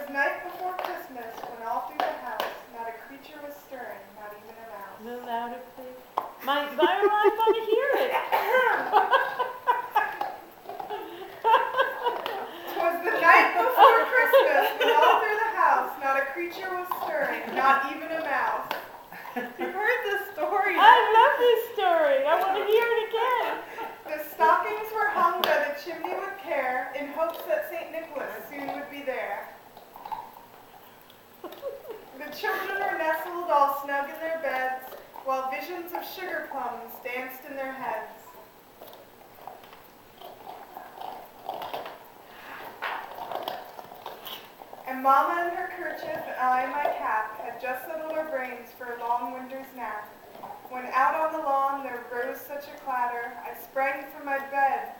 'Twas night before Christmas, when all through the house not a creature was stirring, not even a mouse. A little louder, please. Byron, I want to hear it. 'Twas the night before Christmas, when all through the house not a creature was stirring, not even a mouse. You've heard this story. I love this story. I want to hear it again. The stockings were hung by the chimney with care, in hopes that St. Nicholas soon would be there. The children were nestled all snug in their beds, while visions of sugar plums danced in their heads. And Mama in her kerchief and I in my cap had just settled our brains for a long winter's nap. When out on the lawn there rose such a clatter, I sprang from the bed,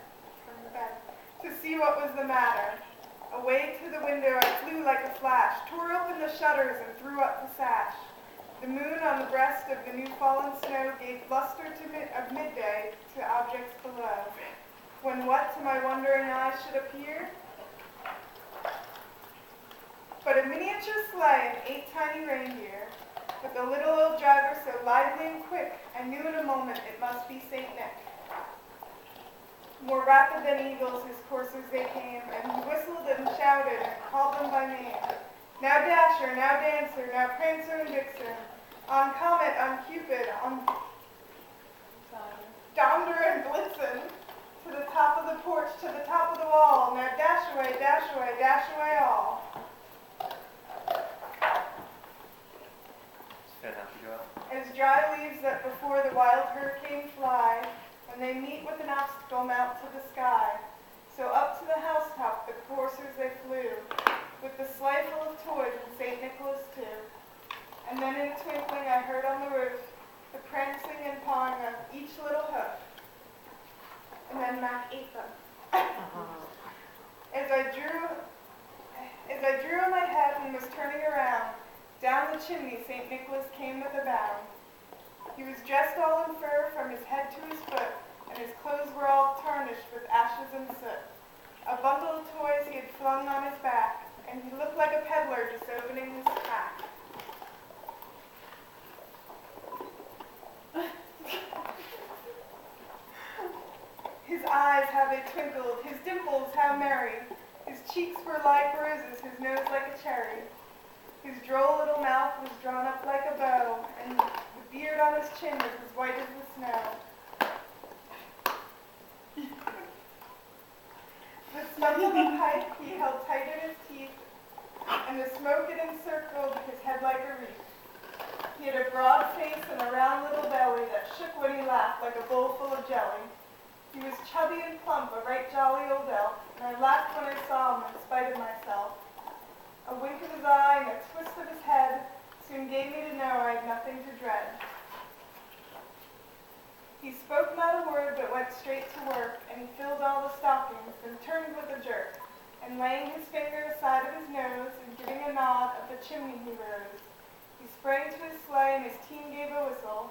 to see what was the matter. Away to the window I flew like a flash, tore open the shutters and threw up the sash. The moon on the breast of the new fallen snow gave luster of midday to objects below. When what to my wondering eyes should appear? But a miniature sleigh and 8 tiny reindeer, with a little old driver so lively and quick, I knew in a moment it must be St. Nick. More rapid than eagles his coursers they came, and he whistled and shouted and called them by name. Now Dasher, now Dancer, now Prancer and Vixen, on Comet, on Cupid, on Donder and Blitzen, to the top of the porch, to the top of the wall. Now dash away, dash away all. As dry leaves that before the wild hurricane fly, when they meet with an obstacle mount to the sky, so up to the housetop the coursers they flew, with the sleigh full of toys and St. Nicholas too. And then in a twinkling I heard on the roof the prancing and pawing of each little hoof. And then Mac ate them. As I drew on my head and was turning around, down the chimney St. Nicholas came with a bound. He was dressed all in fur from his head to his foot, and his clothes were all tarnished with ashes and soot. A bundle of toys he had flung on his back, and he looked like a peddler just opening his pack. His eyes, how they twinkled, his dimples, how merry. His cheeks were like roses, his nose like a cherry. His droll little mouth was drawn up like a bow, and the beard on his chin was as white as the snow. The stump of a pipe he held tight in his teeth, and the smoke it encircled his head like a wreath. He had a broad face and a round little belly that shook when he laughed like a bowl full of jelly. He was chubby and plump, a right jolly old elf, and I laughed when I saw him in spite of myself. A wink of his eye and a twist of his head soon gave me to know I had nothing to dread. He spoke not a word but went straight to work, and he filled all the stockings, then turned with a jerk, and laying his finger aside of his nose and giving a nod, up the chimney he rose. He sprang to his sleigh and his team gave a whistle,